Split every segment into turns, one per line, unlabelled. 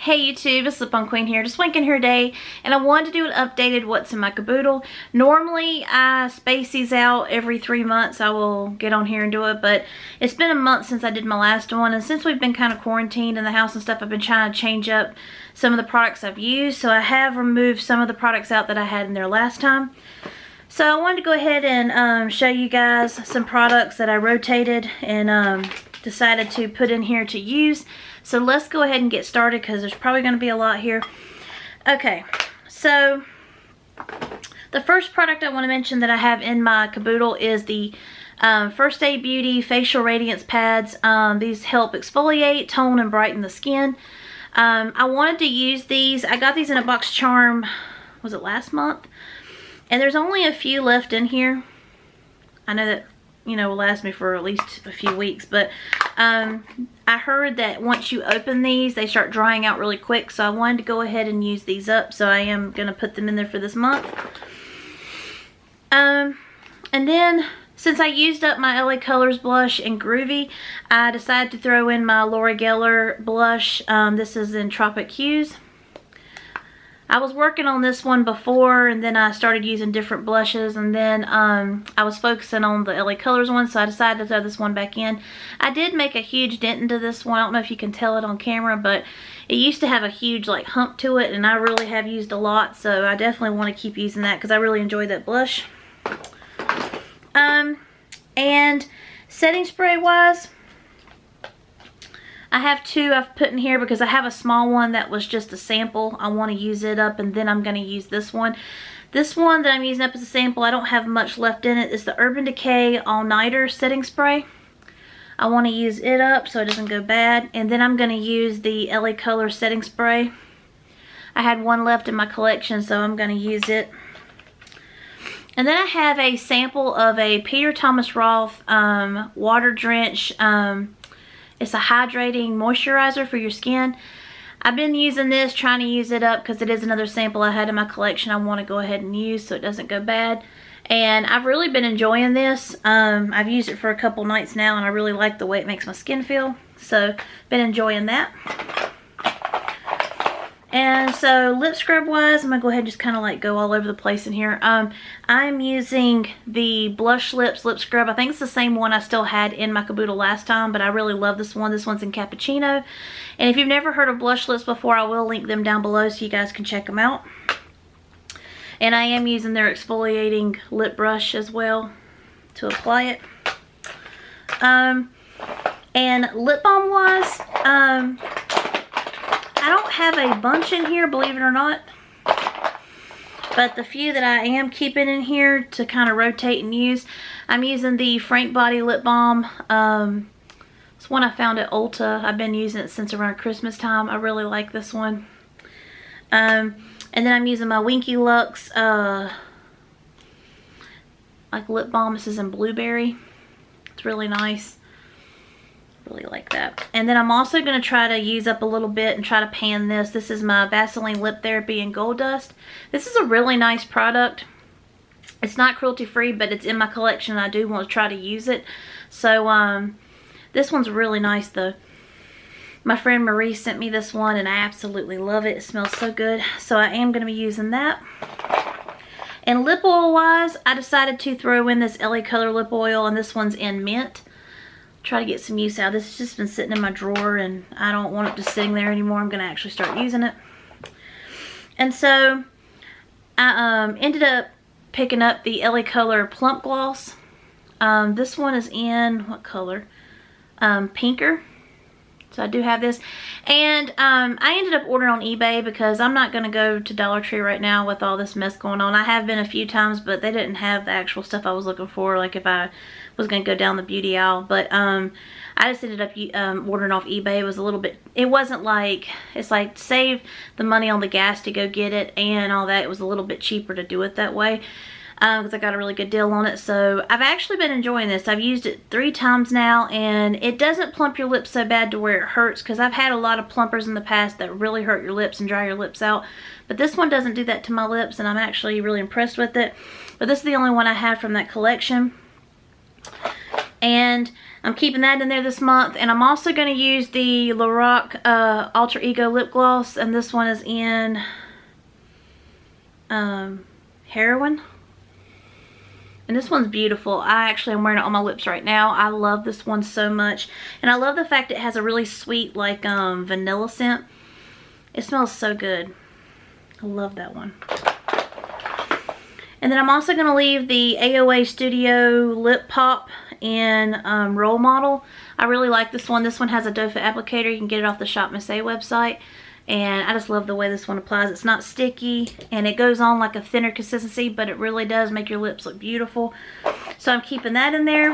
Hey YouTube, it's Lip Queen here, just winking here today, and I wanted to do an updated what's in my caboodle. Normally I space these out every 3 months. I will get on here and do it, but it's been a month since I did my last one, and since we've been kind of quarantined in the house and stuff, I've been trying to change up some of the products I've used. So I have removed some of the products out that I had in there last time. So I wanted to go ahead and show you guys some products that I rotated and decided to put in here to use. So let's go ahead and get started because there's probably going to be a lot here. Okay, so the first product I want to mention that I have in my caboodle is the First Aid Beauty Facial Radiance Pads. These help exfoliate, tone, and brighten the skin. I wanted to use these. I got these in a box charm, was it last month? And there's only a few left in here. I know that, you know, will last me for at least a few weeks, but I heard that once you open these, they start drying out really quick, so I wanted to go ahead and use these up, so I am going to put them in there for this month. And then, since I used up my LA Colors blush in Groovy, I decided to throw in my L'Oreal blush. This is in Tropic Hues. I was working on this one before, and then I started using different blushes, and then I was focusing on the LA Colors one, so I decided to throw this one back in. I did make a huge dent into this one. I don't know if you can tell it on camera, but it used to have a huge like hump to it, and I really have used a lot, so I definitely want to keep using that because I really enjoy that blush. And setting spray wise, I have two I've put in here because I have a small one that was just a sample. I want to use it up, and then I'm going to use this one. This one that I'm using up as a sample, I don't have much left in it. It's the Urban Decay All Nighter Setting Spray. I want to use it up so it doesn't go bad. And then I'm going to use the LA Color Setting Spray. I had one left in my collection, so I'm going to use it. And then I have a sample of a Peter Thomas Roth Water Drench. It's a hydrating moisturizer for your skin. I've been using this, trying to use it up because it is another sample I had in my collection I want to go ahead and use so it doesn't go bad. And I've really been enjoying this. I've used it for a couple nights now, and I really like the way it makes my skin feel. So, been enjoying that. And so, lip scrub wise, I'm going to go ahead and just kind of like go all over the place in here. I'm using the Blush Lips lip scrub. I think it's the same one I still had in my caboodle last time, but I really love this one. This one's in Cappuccino. And if you've never heard of Blush Lips before, I will link them down below so you guys can check them out. And I am using their exfoliating lip brush as well to apply it. And lip balm wise, I don't have a bunch in here, believe it or not. But the few that I am keeping in here to kind of rotate and use, I'm using the Frank Body Lip Balm. It's one I found at Ulta. I've been using it since around Christmas time. I really like this one. And then I'm using my Winky Lux like lip balm. This is in Blueberry. It's really nice. Really like that. And then I'm also going to try to use up a little bit and try to pan this. This is my Vaseline Lip Therapy in Gold Dust. This is a really nice product. It's not cruelty free, but it's in my collection and I do want to try to use it. So this one's really nice though. My friend Marie sent me this one and I absolutely love it. It smells so good. So I am going to be using that. And lip oil wise, I decided to throw in this LA Color lip oil, and this one's in Mint. Try to get some use out. This has just been sitting in my drawer and I don't want it just sitting there anymore. I'm going to actually start using it. And so I ended up picking up the LA Color Plump Gloss. This one is in, what color? Pinker. So I do have this. And I ended up ordering on eBay because I'm not going to go to Dollar Tree right now with all this mess going on. I have been a few times, but they didn't have the actual stuff I was looking for, like if I was going to go down the beauty aisle. But I just ended up ordering off eBay. It was a little bit, it wasn't like, it's like save the money on the gas to go get it and all that. It was a little bit cheaper to do it that way. Because I got a really good deal on it. So I've actually been enjoying this. I've used it 3 times now, and it doesn't plump your lips so bad to where it hurts, because I've had a lot of plumpers in the past that really hurt your lips and dry your lips out. But this one doesn't do that to my lips, and I'm actually really impressed with it. But this is the only one I have from that collection. And I'm keeping that in there this month. And I'm also going to use the Lorac Alter Ego Lip Gloss. And this one is in Heroin. And this one's beautiful. I actually am wearing it on my lips right now. I love this one so much. And I love the fact it has a really sweet, like, vanilla scent. It smells so good. I love that one. And then I'm also going to leave the AOA Studio Lip Pop in Role Model. I really like this one. This one has a doe foot applicator. You can get it off the Shop Miss A website. And I just love the way this one applies. It's not sticky, and it goes on like a thinner consistency, but it really does make your lips look beautiful. So I'm keeping that in there.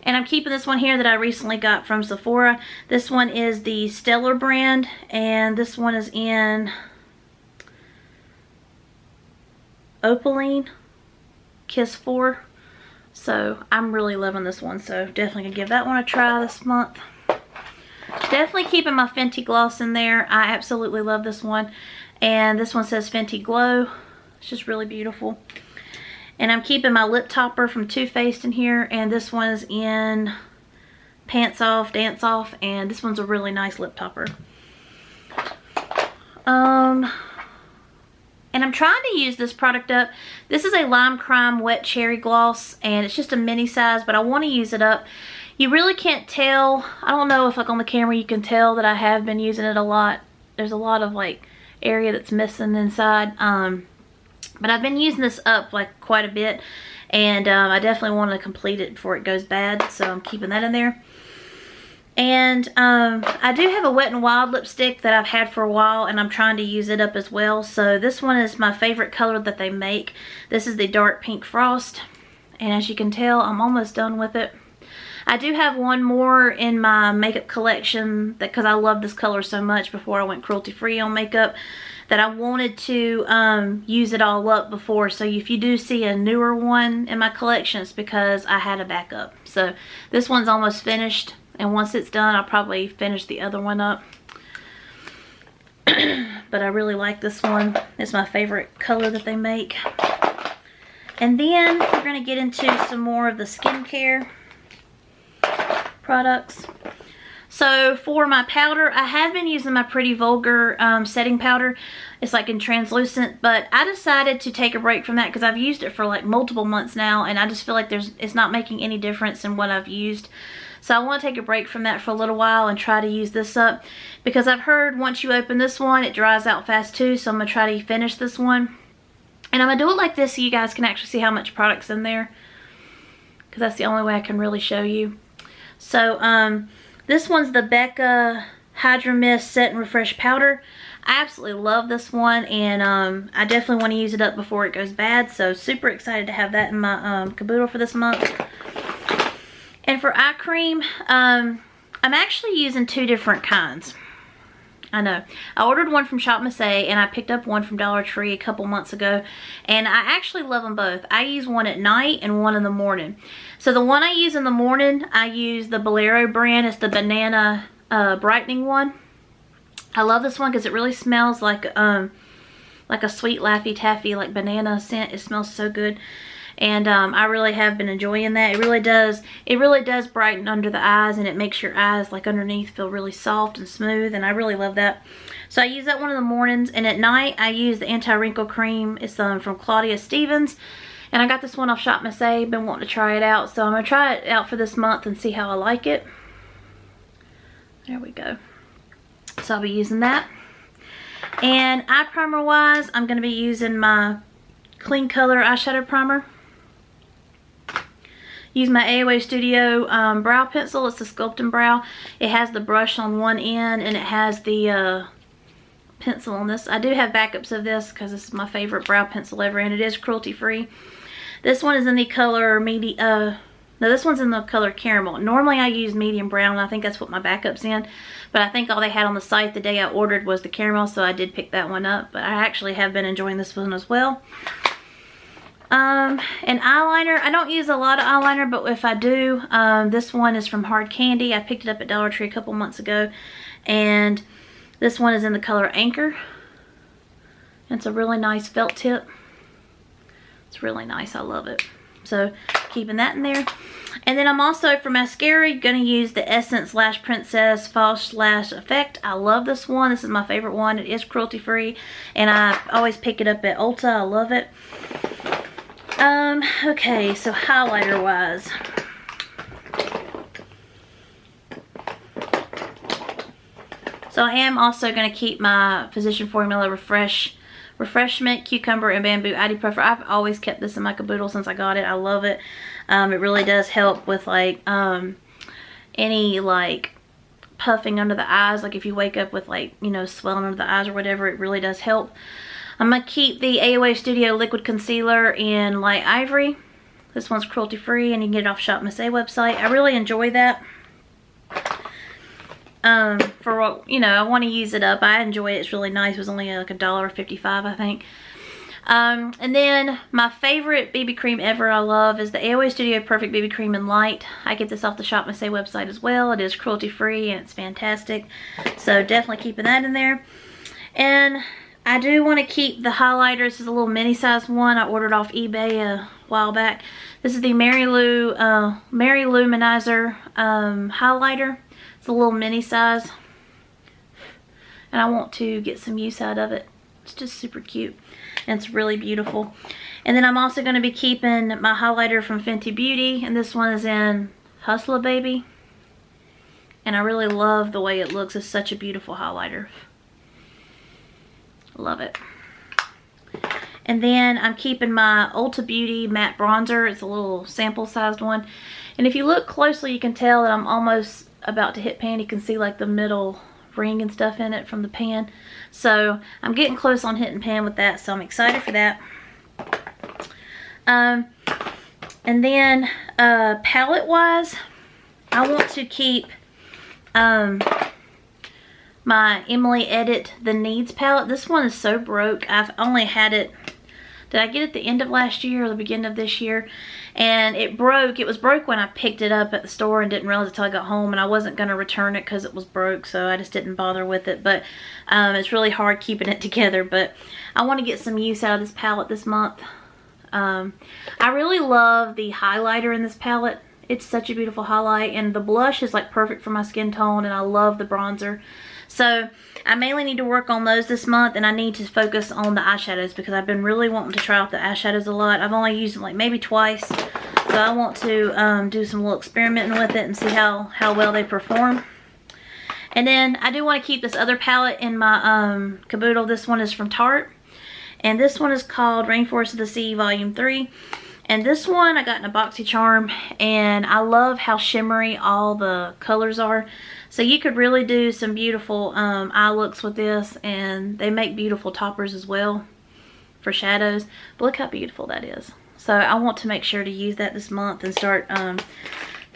And I'm keeping this one here that I recently got from Sephora. This one is the Stellar brand, and this one is in Opaline Kiss 4. So I'm really loving this one, so definitely gonna give that one a try this month. Definitely keeping my Venti Gloss in there. I absolutely love this one. And this one says Venti Glow. It's just really beautiful. And I'm keeping my lip topper from Too Faced in here. And this one is in Pants Off, Dance Off. And this one's a really nice lip topper. And I'm trying to use this product up. This is a Lime Crime Wet Cherry Gloss. And it's just a mini size, but I want to use it up. You really can't tell. I don't know if like on the camera you can tell that I have been using it a lot. There's a lot of like area that's missing inside. But I've been using this up like quite a bit. And I definitely want to complete it before it goes bad. So I'm keeping that in there. And I do have a Wet n Wild lipstick that I've had for a while. And I'm trying to use it up as well. So this one is my favorite color that they make. This is the Dark Pink Frost. And as you can tell, I'm almost done with it. I do have one more in my makeup collection because I love this color so much before I went cruelty free on makeup that I wanted to use it all up before. So if you do see a newer one in my collection, it's because I had a backup. So this one's almost finished, and once it's done I'll probably finish the other one up. But I really like this one. It's my favorite color that they make. And then we're going to get into some more of the skincare products. So for my powder, I have been using my Pretty Vulgar setting powder. It's like in translucent, but I decided to take a break from that because I've used it for like multiple months now, and I just feel like it's not making any difference in what I've used. So I want to take a break from that for a little while and try to use this up, because I've heard once you open this one it dries out fast too. So I'm going to try to finish this one, and I'm going to do it like this so you guys can actually see how much product's in there, because that's the only way I can really show you. So this one's the Becca Hydra Mist Set and Refresh Powder. I absolutely love this one, and I definitely want to use it up before it goes bad. So super excited to have that in my caboodle for this month. And for eye cream, I'm actually using two different kinds. I know. I ordered one from Shop Miss A, and I picked up one from Dollar Tree a couple months ago. And I actually love them both. I use one at night and one in the morning. So the one I use in the morning, I use the Bolero brand. It's the Banana Brightening one. I love this one because it really smells like a sweet Laffy Taffy, like banana scent. It smells so good. And I really have been enjoying that. It really does brighten under the eyes, and it makes your eyes like underneath feel really soft and smooth, and I really love that. So I use that one in the mornings, and at night I use the Anti-Wrinkle Cream. It's from Claudia Stevens, and I got this one off Shop Miss A. Been wanting to try it out, so I'm going to try it out for this month and see how I like it. There we go. So I'll be using that. And eye primer wise, I'm going to be using my Clean Color eyeshadow primer. Use my AOA Studio brow pencil. It's the Sculpting Brow. It has the brush on one end, and it has the pencil on this. I do have backups of this because this is my favorite brow pencil ever, and it is cruelty free. This one is in the color no, this one's in the color Caramel. Normally I use medium brown, and I think that's what my backup's in. But I think all they had on the site the day I ordered was the Caramel, so I did pick that one up. But I actually have been enjoying this one as well. And eyeliner, I don't use a lot of eyeliner, but if I do, this one is from Hard Candy. I picked it up at Dollar Tree a couple months ago, and this one is in the color Anchor. It's a really nice felt tip. It's really nice. I love it. So keeping that in there. And then I'm also, for mascara, going to use the Essence Lash Princess False Lash Effect. I love this one. This is my favorite one. It is cruelty free, and I always pick it up at Ulta. I love it. Okay, so highlighter wise. So I am also going to keep my Physician Formula Refreshment Cucumber and Bamboo Ibuprofen. I've always kept this in my caboodle since I got it. I love it. It really does help with like any like puffing under the eyes. Like if you wake up with like, you know, swelling under the eyes or whatever, it really does help. I'm going to keep the AOA Studio Liquid Concealer in Light Ivory. This one's cruelty free and you can get it off Shop Miss A website. I really enjoy that. For what, you know, I want to use it up. I enjoy it. It's really nice. It was only like $1.55, I think. And then my favorite BB cream ever I love is the AOA Studio Perfect BB Cream in Light. I get this off the Shop Miss A website as well. It is cruelty free and it's fantastic. So definitely keeping that in there. And I do want to keep the highlighter. This is a little mini size one. I ordered off eBay a while back. This is the Mary Lou Luminizer highlighter. It's a little mini size. And I want to get some use out of it. It's just super cute. And it's really beautiful. And then I'm also going to be keeping my highlighter from Fenty Beauty. And this one is in Hustler Baby. And I really love the way it looks. It's such a beautiful highlighter. Love it. And then I'm keeping my Ulta Beauty Matte Bronzer. It's a little sample sized one. And if you look closely, you can tell that I'm almost about to hit pan. You can see like the middle ring and stuff in it from the pan. So I'm getting close on hitting pan with that. So I'm excited for that. And then palette wise, I want to keep my Emily Edit The Needs palette. This one is so broke. I've only had it, did I get it at the end of last year or the beginning of this year? And it broke. It was broke when I picked it up at the store and didn't realize it until I got home, and I wasn't going to return it because it was broke, so I just didn't bother with it. But it's really hard keeping it together. But I want to get some use out of this palette this month. I really love the highlighter in this palette. It's such a beautiful highlight, and the blush is like perfect for my skin tone, and I love the bronzer. So I mainly need to work on those this month, and I need to focus on the eyeshadows because I've been really wanting to try out the eyeshadows a lot. I've only used them like maybe twice, so I want to do some little experimenting with it and see how well they perform. And then I do want to keep this other palette in my caboodle. This one is from Tarte, and this one is called Rainforest of the Sea Volume 3. And this one I got in a BoxyCharm, and I love how shimmery all the colors are. So you could really do some beautiful eye looks with this, and they make beautiful toppers as well for shadows. But look how beautiful that is. So I want to make sure to use that this month and start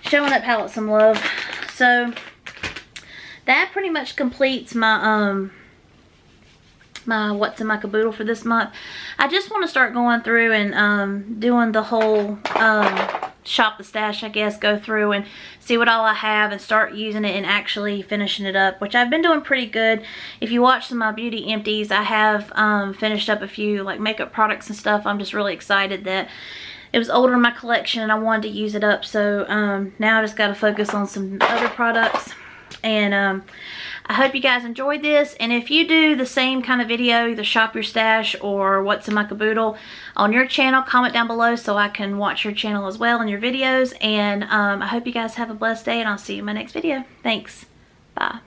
showing that palette some love. So that pretty much completes my my what's in my caboodle for this month. I just want to start going through and doing the whole shop the stash, I guess, go through and see what all I have and start using it and actually finishing it up, which I've been doing pretty good. If you watch some of my beauty empties, I have finished up a few like makeup products and stuff. I'm just really excited that it was older in my collection and I wanted to use it up. So now I just got to focus on some other products. And I hope you guys enjoyed this, and if you do the same kind of video, either shop your stash or what's in my caboodle on your channel, comment down below so I can watch your channel as well and your videos. And I hope you guys have a blessed day, and I'll see you in my next video. Thanks. Bye.